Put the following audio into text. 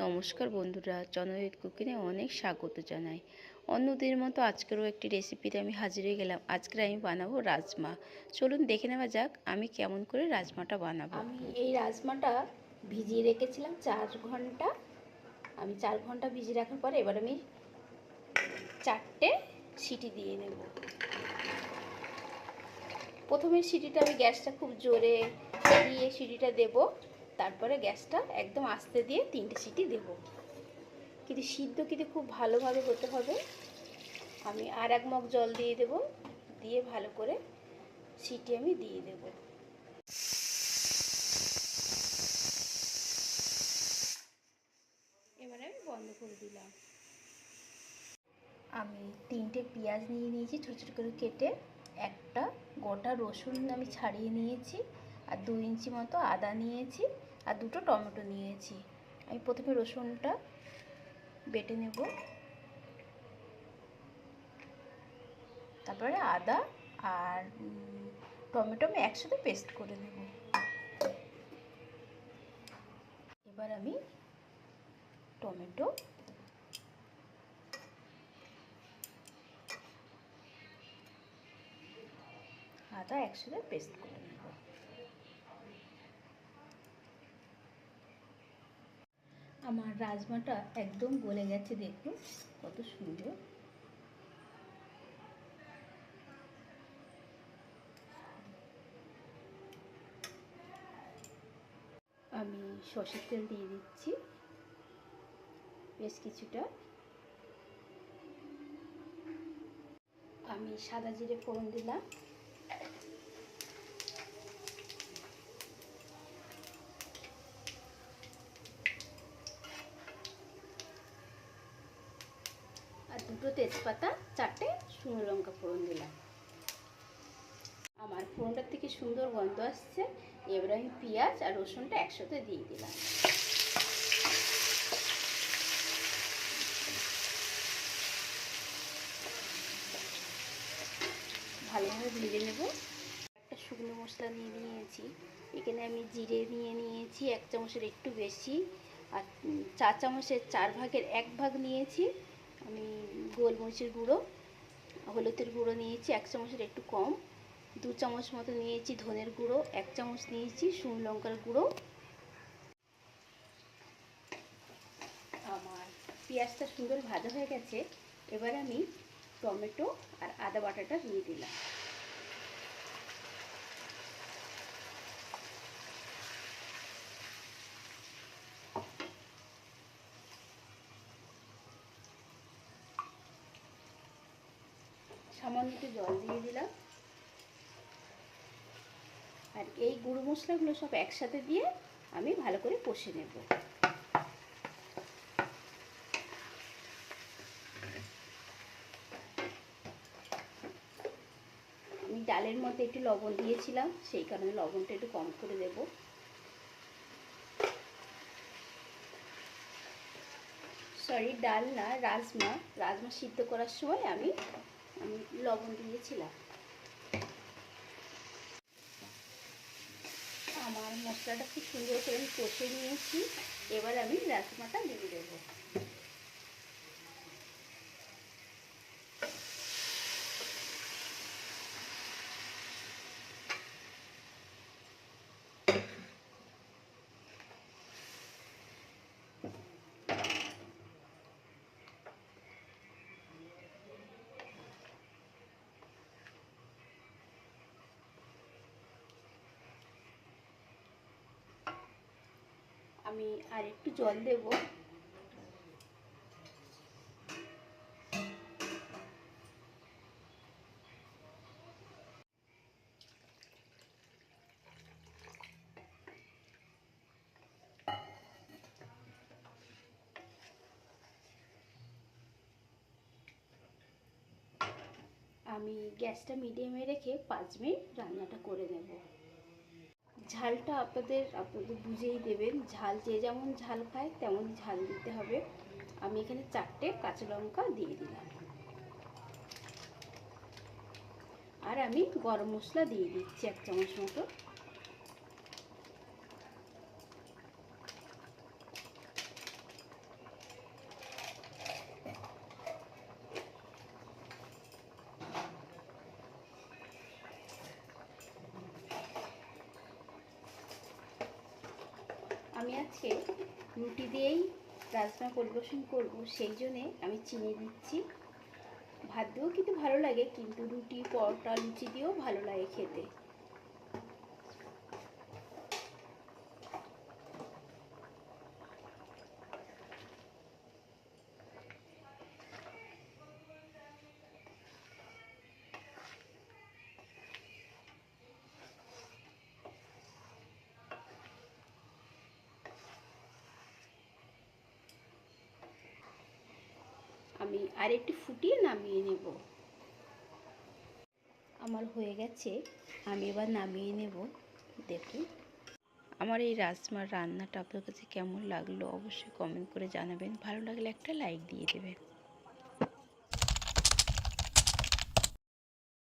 নমস্কার বন্ধুরা, জনহিত কুকিংয়ে অনেক স্বাগত জানাই। অন্যদের মতো আজকেরও একটি রেসিপিতে আমি হাজির হয়ে গেলাম। আজকে আমি বানাবো রাজমা। চলুন দেখে নেওয়া যাক আমি কেমন করে রাজমাটা বানাবো। আমি এই রাজমাটা ভিজিয়ে রেখেছিলাম 4 ঘন্টা। আমি 4 ঘন্টা ভিজিয়ে রাখার পরে এবার আমি 4টে সিটি দিয়ে নেব। প্রথমে সিটিটা আমি গ্যাসটা খুব জোরে দিয়ে সিটিটা দেব, তারপরে গ্যাসটা একদম আস্তে দিয়ে 3টে সিটি দেব। কিন্তু সিদ্ধ কিন্তু খুব ভালোভাবে হতে হবে। আমি আর 1 মগ জল দিয়ে দেব, দিয়ে ভালো করে সিটি আমি দিয়ে দেব। এবারে আমি বন্ধ করে দিলাম। আমি 3টে পেঁয়াজ নিয়ে নিয়েছি ছোটো ছোটো করে কেটে, একটা গোটা রসুন আমি ছাড়িয়ে নিয়েছি, আর 2 ইঞ্চি মতো আদা নিয়েছি, আর 2টো টমেটো নিয়েছি। আমি প্রথমে রসুনটা বেটে নেব, তারপরে আদা আর টমেটো আমি একসাথে পেস্ট করে নেব। এবার আমি টমেটো, আদা একসাথে পেস্ট করে নেব। আমার রাজমাটা একদম গলে গেছে, দেখুন কত সুন্দর। আমি সরষের তেল দিয়ে দিচ্ছি বেশ কিছুটা। আমি সাদা জিরে ফোড়ন দিলাম, আর 2টো তেজপাতা, 4টে শুকনো লঙ্কা ফোড়ন দিলাম। আমার ফোড়নটার থেকে সুন্দর গন্ধ আসছে। এবার আমি পেঁয়াজ আর রসুনটা একসাথে দিয়ে দিলাম। ভালোভাবে ভেজে নেব। একটা শুকনো মশলা নিয়ে নিয়েছি, এখানে আমি জিরে নিয়ে নিয়েছি 1 চামচের একটু বেশি, আর 4 চামচের 4 ভাগের 1 ভাগ নিয়েছি আমি গোলমরিচের গুঁড়ো, হলুদের গুঁড়ো নিয়েছি 1 চামচের একটু কম, 2 চামচ মতো নিয়েছি ধনের গুঁড়ো, 1 চামচ নিয়েছি শুকনো লঙ্কার গুঁড়ো। আমার পেঁয়াজটা সুন্দর ভাজা হয়ে গেছে। এবার আমি টমেটো আর আদা বাটাটা দিয়ে দিলাম। সামান্য একটু জল দিয়ে দিলাম, আর এই গুঁড়ো মশলাগুলো সব একসাথে দিয়ে আমি ভালো করে কষে নেব। আমি ডালের মধ্যে একটু লবণ দিয়েছিলাম, সেই কারণে লবণটা একটু কম করে দেব। সরি, ডাল না, রাজমা। রাজমা সিদ্ধ করার সময় আমি লবণ দিয়েছিলাম। আমার মশলাটা খুব সুন্দর করে আমি কষে নিয়েছি। এবার আমি রাজমাটা দিয়ে দেবো। আমি আর একটু জল দেব। আমি গ্যাসটা মিডিয়ামে রেখে 5 মিনিট রান্নাটা করে নেব। ঝালটা আপনাদের বুঝেই দেবেন, ঝাল যে যেমন ঝাল খায় তেমন ঝাল দিতে হবে। আমি এখানে 4টে কাঁচা লঙ্কা দিয়ে দিলাম, আর আমি গরম মশলা দিয়ে দিচ্ছি 1 চামচ মতো। আমি আজকে রুটি দিয়েই রাজমা পরিবেশন করব, সেই জন্যে আমি চিনি দিচ্ছি। ভাত দিয়েও কিন্তু ভালো লাগে, কিন্তু রুটি, পরোটা, লুচি দিয়েও ভালো লাগে খেতে। আমি আরেকটু ফুটিয়ে নামিয়ে নেব। আমার হয়ে গেছে, আমি এবার নামিয়ে নেব। দেখুন, আমার এই রাজমার রান্নাটা আপনার কাছে কেমন লাগলো অবশ্যই কমেন্ট করে জানাবেন। ভালো লাগলে একটা লাইক দিয়ে দেবেন।